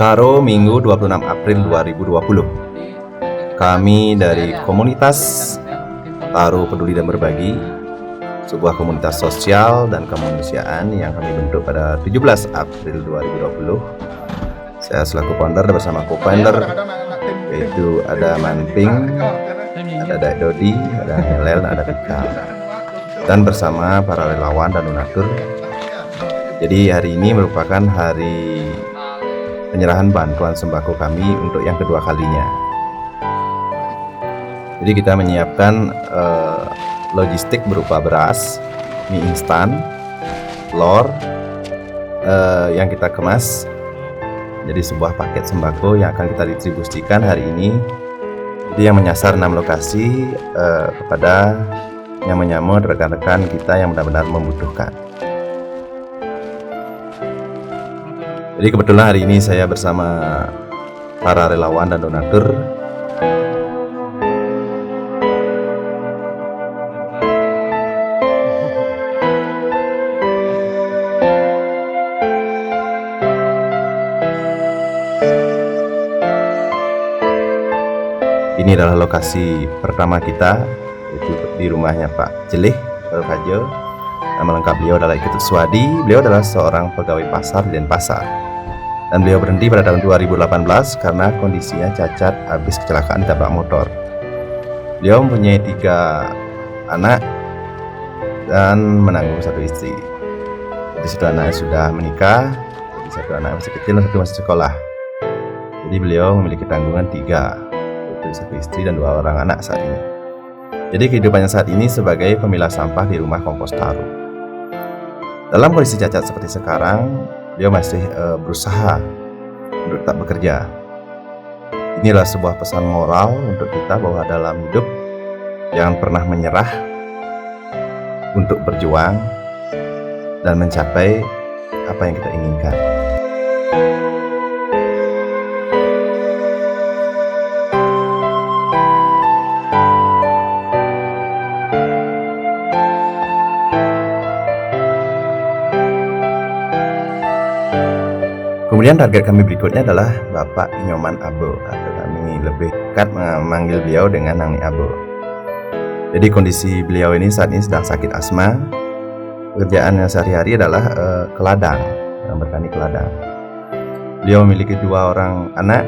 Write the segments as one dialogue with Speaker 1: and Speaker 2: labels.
Speaker 1: Karo Minggu 26 April 2020. Kami dari komunitas Taro Peduli dan Berbagi, sebuah komunitas sosial dan kemanusiaan yang kami bentuk pada 17 April 2020. Saya selaku founder bersama co-founder, yaitu ada Manping, ada Dai Dodi, ada Helel, ada Vika, dan bersama para relawan dan donatur. Jadi hari ini merupakan hari penyerahan bantuan sembako kami untuk yang kedua kalinya. Jadi kita menyiapkan logistik berupa beras, mie instan, telur yang kita kemas jadi sebuah paket sembako yang akan kita distribusikan hari ini. Jadi yang menyasar 6 lokasi kepada yang menyambut rekan-rekan kita yang benar-benar membutuhkan. Jadi kebetulan hari ini saya bersama para relawan dan donatur. Ini adalah lokasi pertama kita, yaitu di rumahnya Pak Jelih Bajo. Nama lengkap beliau adalah Iketut Suwadi. Beliau adalah seorang pegawai pasar di Denpasar. Dan beliau berhenti pada tahun 2018 karena kondisinya cacat habis kecelakaan ditabrak motor. Beliau mempunyai 3 anak dan menanggung 1 istri. Jadi 1 anaknya sudah menikah, jadi 1 anak masih kecil dan 1 masih sekolah. Jadi beliau memiliki tanggungan 3, yaitu 1 istri dan 2 orang anak saat ini. Jadi kehidupannya saat ini sebagai pemilah sampah di rumah kompos Taro. Dalam kondisi cacat seperti sekarang, dia masih berusaha untuk tetap bekerja. Inilah sebuah pesan moral untuk kita bahwa dalam hidup jangan pernah menyerah untuk berjuang dan mencapai apa yang kita inginkan. Kemudian target kami berikutnya adalah Bapak Inyoman Abo, atau kami lebih dekat memanggil beliau dengan Nang Ni Abo. Jadi kondisi beliau ini saat ini sedang sakit asma. Pekerjaannya sehari-hari adalah ke ladang, bertani ke ladang. Beliau memiliki 2 orang anak,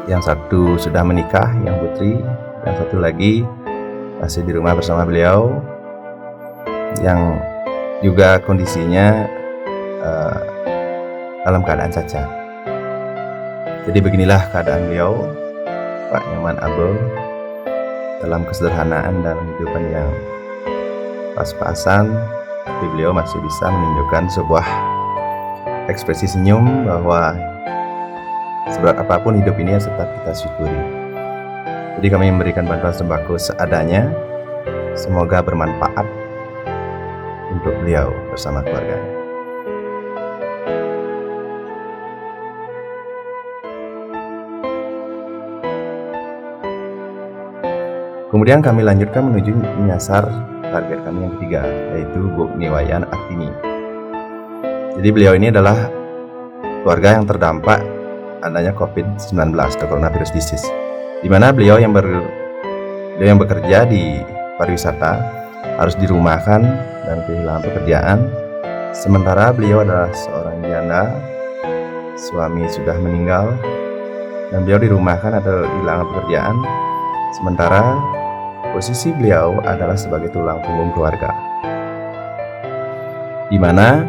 Speaker 1: yang 1 sudah menikah, yang putri, yang 1 lagi masih di rumah bersama beliau, yang juga kondisinya dalam keadaan cacat. Jadi beginilah keadaan beliau, Pak Inyoman Abo, dalam kesederhanaan dan kehidupan yang pas-pasan, tapi beliau masih bisa menunjukkan sebuah ekspresi senyum bahwa seberat apapun hidup ini tetap kita syukuri. Jadi kami memberikan bantuan sembako seadanya, semoga bermanfaat untuk beliau bersama keluarganya. Kemudian kami lanjutkan menuju menyasar target kami yang ketiga, yaitu Bu Niwayan Artini. Jadi beliau ini adalah keluarga yang terdampak adanya COVID-19 atau coronavirus disease, di mana beliau yang bekerja di pariwisata harus dirumahkan dan kehilangan pekerjaan. Sementara beliau adalah seorang janda, suami sudah meninggal, dan beliau dirumahkan atau kehilangan pekerjaan. Sementara posisi beliau adalah sebagai tulang punggung keluarga, di mana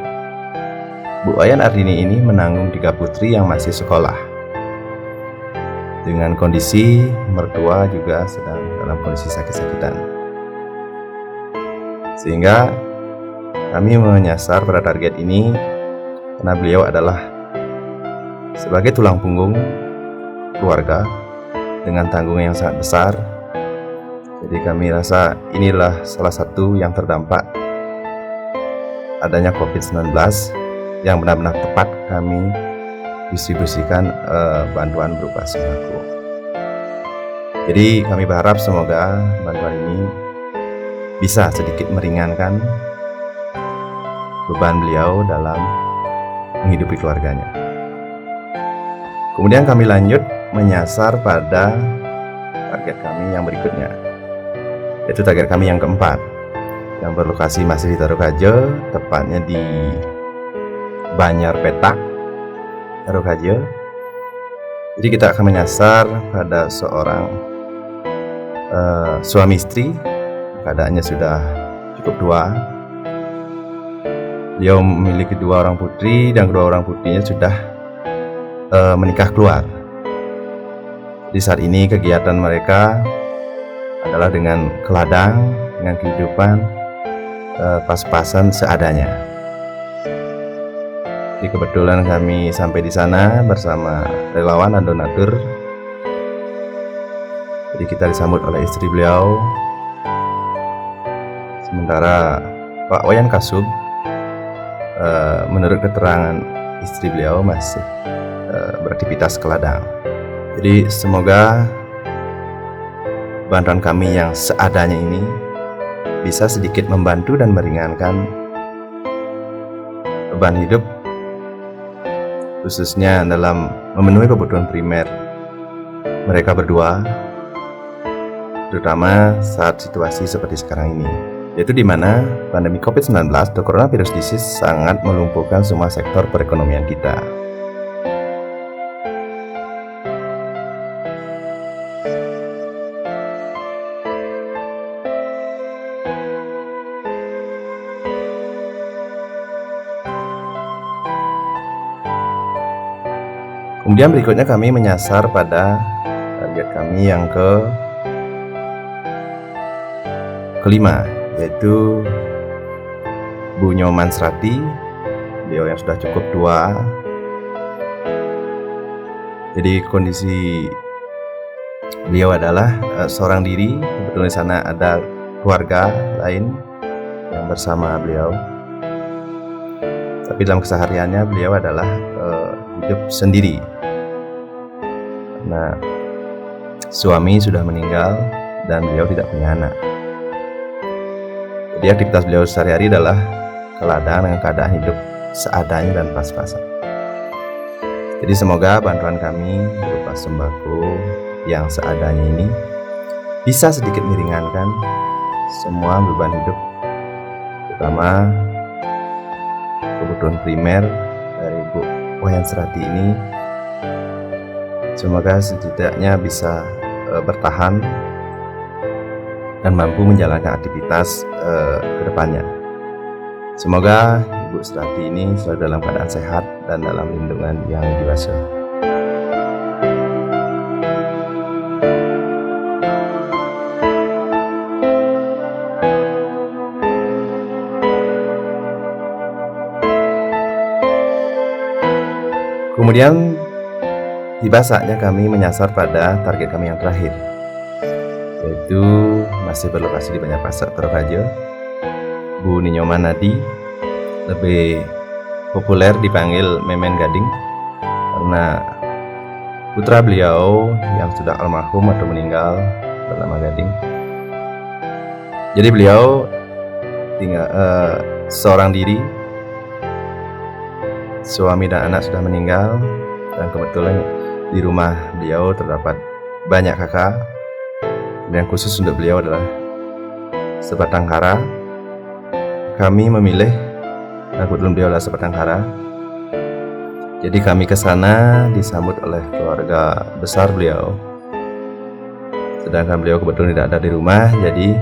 Speaker 1: Bu Wayan Ardini ini menanggung 3 putri yang masih sekolah. Dengan kondisi mertua juga sedang dalam kondisi sakit-sakitan. Sehingga kami menyasar pada target ini karena beliau adalah sebagai tulang punggung keluarga dengan tanggungan yang sangat besar. Jadi kami rasa inilah salah satu yang terdampak adanya COVID-19 yang benar-benar tepat kami distribusikan bantuan berupa sembako. Jadi kami berharap semoga bantuan ini bisa sedikit meringankan beban beliau dalam menghidupi keluarganya. Kemudian kami lanjut menyasar pada target kami yang berikutnya, yaitu target kami yang keempat, yang berlokasi masih di Tarukajo, tepatnya di Banjar Petak, Tarukajo. Jadi kita akan menyasar pada seorang suami istri, keadaannya sudah cukup tua. Beliau memiliki 2 orang putri dan kedua orang putrinya sudah menikah keluar. Di saat ini kegiatan mereka adalah dengan ke ladang, dengan kehidupan pas-pasan seadanya. Jadi kebetulan kami sampai di sana bersama relawan dan donatur. Jadi kita disambut oleh istri beliau. Sementara Pak Wayan Kasub, menurut keterangan istri beliau, masih beraktivitas ke ladang. Jadi semoga bantuan kami yang seadanya ini bisa sedikit membantu dan meringankan beban hidup, khususnya dalam memenuhi kebutuhan primer mereka berdua, terutama saat situasi seperti sekarang ini, yaitu di mana pandemi COVID-19 atau coronavirus disease sangat melumpuhkan semua sektor perekonomian kita. Kemudian berikutnya kami menyasar pada target kami yang kelima, yaitu Bu Nyoman Srati. Beliau yang sudah cukup tua. Jadi kondisi beliau adalah seorang diri. Kebetulan di sana ada keluarga lain yang bersama beliau. Tapi dalam kesehariannya beliau adalah hidup sendiri. Karena suami sudah meninggal dan beliau tidak punya anak. Jadi aktivitas beliau sehari-hari adalah ke ladang dengan keadaan hidup seadanya dan pas-pasan. Jadi semoga bantuan kami berupa sembako yang seadanya ini bisa sedikit meringankan semua beban hidup, terutama kebutuhan primer dari Bu Wayan Srati ini. Semoga setidaknya bisa bertahan dan mampu menjalankan aktivitas ke depannya. Semoga Ibu Srati ini selalu dalam keadaan sehat dan dalam lindungan yang dewasa. Kemudian tiba saatnya kami menyasar pada target kami yang terakhir, yaitu masih berlokasi di Banjar Petak, Tarukajo, Bu Ninyoman Nadi, lebih populer dipanggil Memen Gading karena putra beliau yang sudah almarhum atau meninggal bernama Gading. Jadi beliau tinggal seorang diri, suami dan anak sudah meninggal, dan kebetulan di rumah beliau terdapat banyak kakak, dan khusus untuk beliau adalah sebatang kara. Kami memilih, kebetulan beliau adalah sebatang kara, jadi kami ke sana disambut oleh keluarga besar beliau. Sedangkan beliau kebetulan tidak ada di rumah, jadi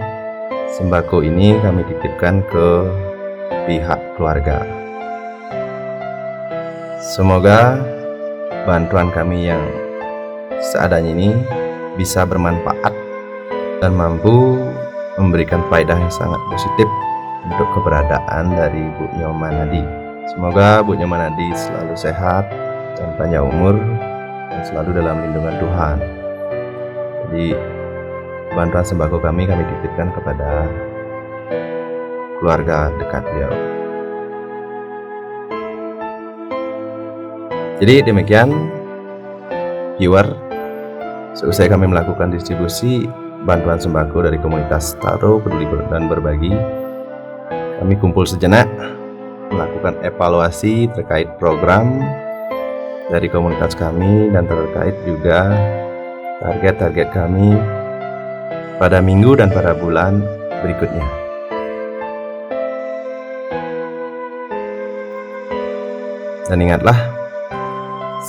Speaker 1: sembako ini kami titipkan ke pihak keluarga. Semoga bantuan kami yang seadanya ini bisa bermanfaat dan mampu memberikan faedah yang sangat positif untuk keberadaan dari Bu Nyoman Nadi. Semoga Bu Nyoman Nadi selalu sehat dan panjang umur dan selalu dalam lindungan Tuhan. Jadi bantuan sembako kami titipkan kepada keluarga dekat beliau. Jadi demikian viewer, seusai kami melakukan distribusi bantuan sembako dari komunitas Taro Peduli dan Berbagi, kami kumpul sejenak melakukan evaluasi terkait program dari komunitas kami dan terkait juga target-target kami pada minggu dan pada bulan berikutnya. Dan ingatlah,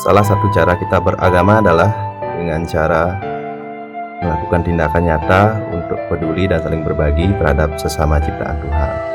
Speaker 1: salah satu cara kita beragama adalah dengan cara melakukan tindakan nyata untuk peduli dan saling berbagi terhadap sesama ciptaan Tuhan.